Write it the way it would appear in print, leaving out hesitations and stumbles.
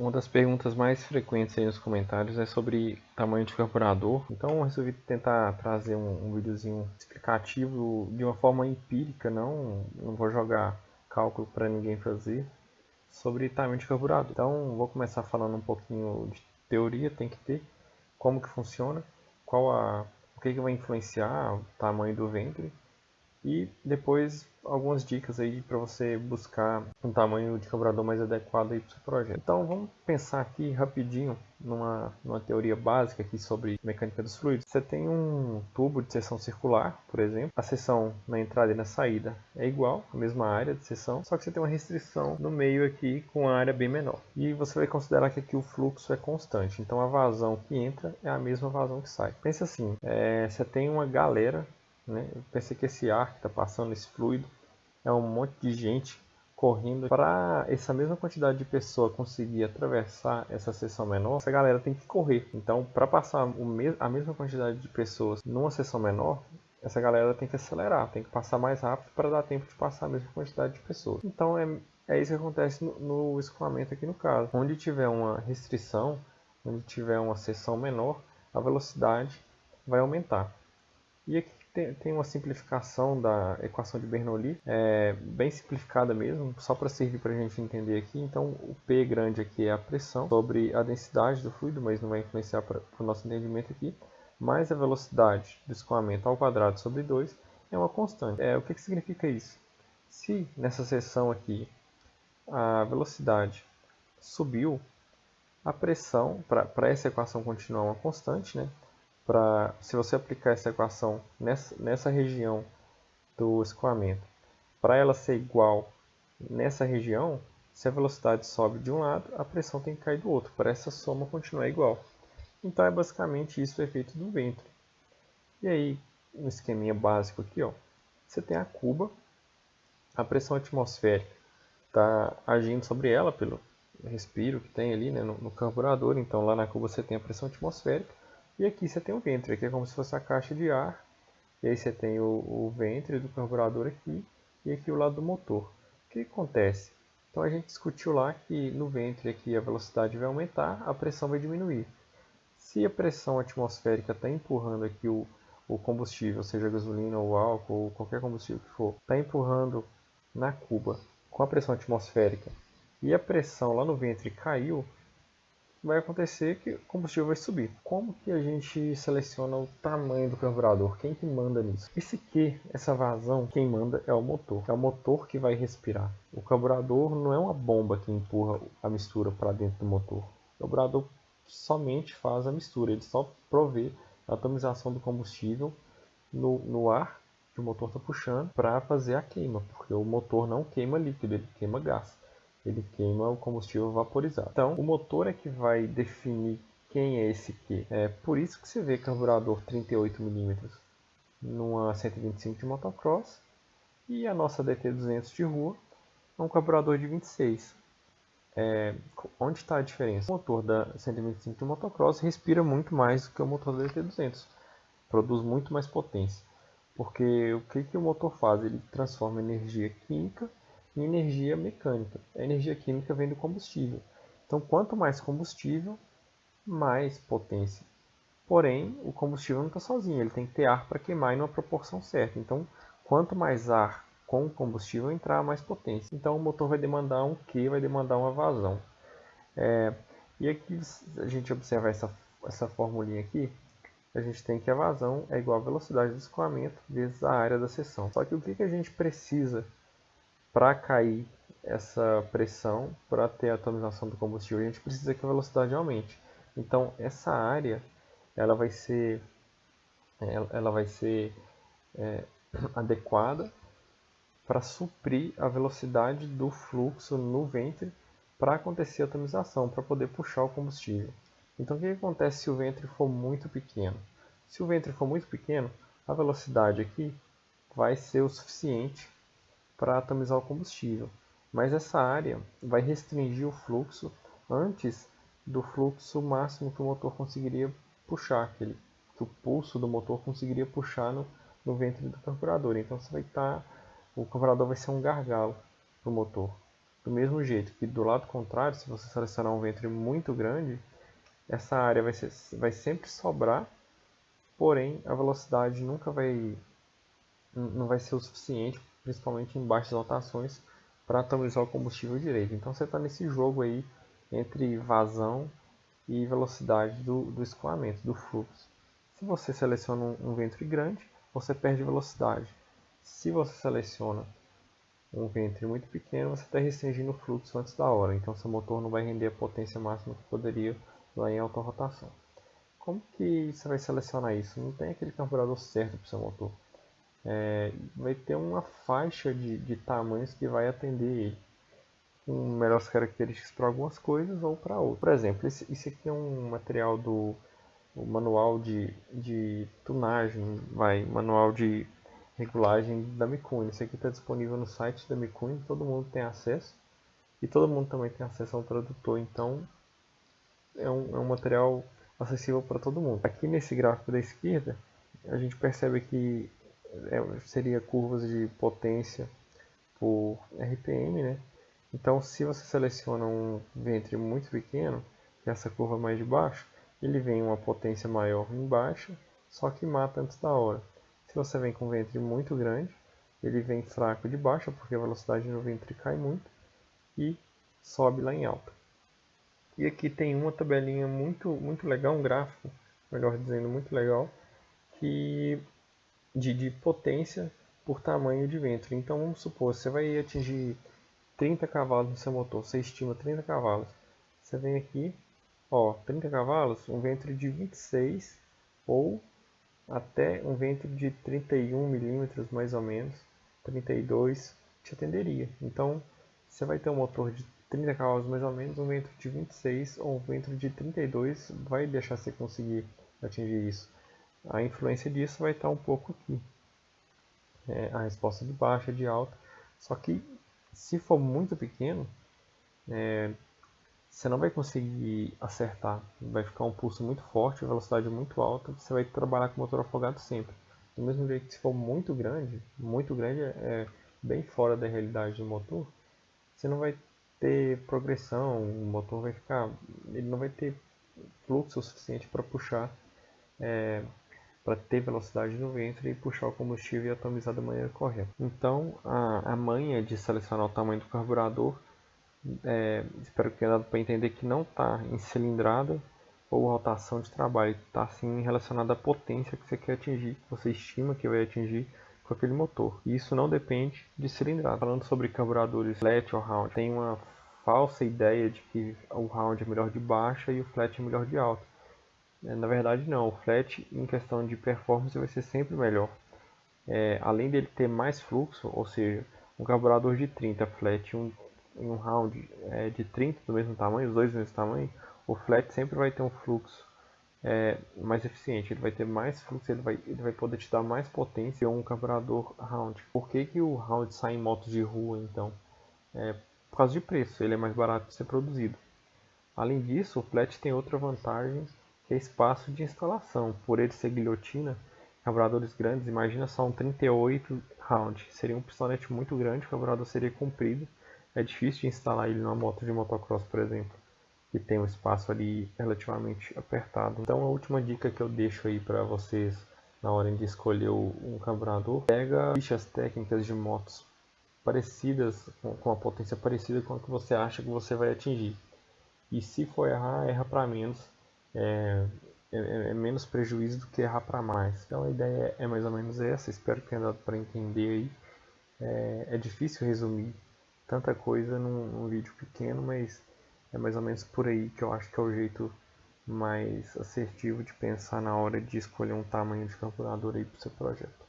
Uma das perguntas mais frequentes aí nos comentários é sobre tamanho de carburador. Então eu resolvi tentar trazer um videozinho explicativo de uma forma empírica, não vou jogar cálculo para ninguém fazer, sobre tamanho de carburador. Então vou começar falando um pouquinho de teoria, tem que ter, como que funciona, o que vai influenciar o tamanho do ventre e depois algumas dicas aí para você buscar um tamanho de carburador mais adequado aí para o seu projeto. Então vamos pensar aqui rapidinho numa teoria básica aqui sobre mecânica dos fluidos. Você tem um tubo de seção circular, por exemplo. A seção na entrada e na saída é igual, a mesma área de seção, só que você tem uma restrição no meio aqui com a área bem menor. E você vai considerar que aqui o fluxo é constante, então a vazão que entra é a mesma vazão que sai. Pensa assim, você tem uma galera, né? Eu pensei que esse ar que está passando, esse fluido, é um monte de gente correndo. Para essa mesma quantidade de pessoa conseguir atravessar essa seção menor, essa galera tem que correr. Então, para passar a mesma quantidade de pessoas numa seção menor, essa galera tem que acelerar, tem que passar mais rápido para dar tempo de passar a mesma quantidade de pessoas. Então, é isso que acontece no escoamento aqui no caso. Onde tiver uma restrição, onde tiver uma seção menor, a velocidade vai aumentar. E aqui tem uma simplificação da equação de Bernoulli, bem simplificada mesmo, só para servir para a gente entender aqui. Então, o P grande aqui é a pressão sobre a densidade do fluido, mas não vai influenciar para o nosso entendimento aqui, mais a velocidade do escoamento ao quadrado sobre 2 é uma constante. O que significa isso? Se nessa seção aqui a velocidade subiu, a pressão, para essa equação continuar uma constante, né? Se você aplicar essa equação nessa região do escoamento, para ela ser igual nessa região, se a velocidade sobe de um lado, a pressão tem que cair do outro, para essa soma continuar igual. Então é basicamente isso o efeito do ventre. E aí, um esqueminha básico aqui, ó, você tem a cuba, a pressão atmosférica está agindo sobre ela pelo respiro que tem ali, né, no carburador. Então lá na cuba você tem a pressão atmosférica e aqui você tem o ventre, aqui é como se fosse a caixa de ar. E aí você tem o ventre do carburador aqui e aqui o lado do motor. O que acontece? Então a gente discutiu lá que no ventre aqui a velocidade vai aumentar, a pressão vai diminuir. Se a pressão atmosférica está empurrando aqui o combustível, seja gasolina ou álcool ou qualquer combustível que for, está empurrando na cuba com a pressão atmosférica e a pressão lá no ventre caiu, vai acontecer que o combustível vai subir. Como que a gente seleciona o tamanho do carburador? Quem que manda nisso? Essa vazão, quem manda é o motor. É o motor que vai respirar. O carburador não é uma bomba que empurra a mistura para dentro do motor. O carburador somente faz a mistura, ele só provê a atomização do combustível no ar que o motor está puxando para fazer a queima, porque o motor não queima líquido, ele queima gás. Ele queima o combustível vaporizado. Então, o motor é que vai definir quem é esse Q. É por isso que você vê carburador 38 mm numa 125 de motocross e a nossa DT200 de rua é um carburador de 26. Onde está a diferença? O motor da 125 de motocross respira muito mais do que o motor da DT200. Produz muito mais potência. Porque o que o motor faz? Ele transforma energia química em energia mecânica. A energia química vem do combustível. Então, quanto mais combustível, mais potência. Porém, o combustível não está sozinho, ele tem que ter ar para queimar em uma proporção certa. Então, quanto mais ar com o combustível entrar, mais potência. Então, o motor vai demandar um Q, vai demandar uma vazão. E aqui a gente observa essa formulinha aqui, a gente tem que a vazão é igual à velocidade do escoamento vezes a área da seção. Só que o que a gente precisa para cair essa pressão, para ter a atomização do combustível? A gente precisa que a velocidade aumente. Então essa área ela vai ser adequada para suprir a velocidade do fluxo no ventre para acontecer a atomização, para poder puxar o combustível. Então o que acontece se o ventre for muito pequeno? Se o ventre for muito pequeno, a velocidade aqui vai ser o suficiente para atomizar o combustível. Mas essa área vai restringir o fluxo antes do fluxo máximo que o motor conseguiria puxar, que o pulso do motor conseguiria puxar no ventre do carburador. Então o carburador vai ser um gargalo para o motor. Do mesmo jeito que do lado contrário, se você selecionar um ventre muito grande, essa área vai sempre sobrar, porém a velocidade não vai ser o suficiente, principalmente em baixas rotações, para atomizar o combustível direito. Então você está nesse jogo aí entre vazão e velocidade do escoamento, do fluxo. Se você seleciona um ventre grande, você perde velocidade. Se você seleciona um ventre muito pequeno, você está restringindo o fluxo antes da hora, então seu motor não vai render a potência máxima que poderia lá em alta rotação. Como que você vai selecionar isso? Não tem aquele carburador certo para o seu motor. Vai ter uma faixa de tamanhos que vai atender ele, com melhores características para algumas coisas ou para outras. Por exemplo, esse aqui é um material do manual de tunagem, manual de regulagem da Mikuni. Esse aqui está disponível no site da Mikuni, todo mundo tem acesso e todo mundo também tem acesso ao tradutor, então é um material acessível para todo mundo. Aqui nesse gráfico da esquerda, a gente percebe que seria curvas de potência por RPM, né? Então, se você seleciona um ventre muito pequeno, que é essa curva mais de baixo, ele vem uma potência maior em baixa, só que mata antes da hora. Se você vem com um ventre muito grande, ele vem fraco de baixa, porque a velocidade no ventre cai muito, e sobe lá em alta. E aqui tem uma tabelinha muito legal, um gráfico, melhor dizendo, muito legal, que de potência por tamanho de ventre. Então vamos supor, você vai atingir 30 cavalos no seu motor, você estima 30 cavalos. Você vem aqui, ó, 30 cavalos, um ventre de 26 ou até um ventre de 31 milímetros mais ou menos, 32 te atenderia. Então você vai ter um motor de 30 cavalos mais ou menos, um ventre de 26 ou um ventre de 32 vai deixar você conseguir atingir isso. A influência disso vai estar um pouco aqui. A resposta de baixa, de alta. Só que se for muito pequeno, você não vai conseguir acertar. Vai ficar um pulso muito forte, velocidade muito alta. Você vai trabalhar com o motor afogado sempre. Do mesmo jeito que se for muito grande bem fora da realidade do motor, você não vai ter progressão, o motor vai ficar, ele não vai ter fluxo suficiente para puxar, para ter velocidade no ventre e puxar o combustível e atomizar da maneira correta. Então, a manha de selecionar o tamanho do carburador, espero que tenha dado para entender que não está em cilindrada ou rotação de trabalho, está sim relacionado à potência que você quer atingir, que você estima que vai atingir com aquele motor. E isso não depende de cilindrada. Falando sobre carburadores flat ou round, tem uma falsa ideia de que o round é melhor de baixa e o flat é melhor de alta. Na verdade não, o flat em questão de performance vai ser sempre melhor. Além dele ter mais fluxo, ou seja, um carburador de 30 flat e um round de 30 do mesmo tamanho, os dois do mesmo tamanho, o flat sempre vai ter um fluxo mais eficiente, ele vai ter mais fluxo, ele vai poder te dar mais potência que um carburador round. Por que o round sai em motos de rua então? Por causa de preço, ele é mais barato de ser produzido. Além disso, o flat tem outra vantagem, que é espaço de instalação. Por ele ser guilhotina, carburadores grandes, imagina só um 38 round, seria um pistolete muito grande, o carburador seria comprido, é difícil de instalar ele numa moto de motocross, por exemplo, que tem um espaço ali relativamente apertado. Então a última dica que eu deixo aí para vocês na hora de escolher um carburador, pega fichas técnicas de motos parecidas, com a potência parecida com a que você acha que você vai atingir. E se for errar, erra para menos. É menos prejuízo do que errar para mais. Então a ideia é mais ou menos essa. Espero que tenha dado para entender aí. É difícil resumir tanta coisa num vídeo pequeno, mas é mais ou menos por aí que eu acho que é o jeito mais assertivo de pensar na hora de escolher um tamanho de carburador aí para o seu projeto.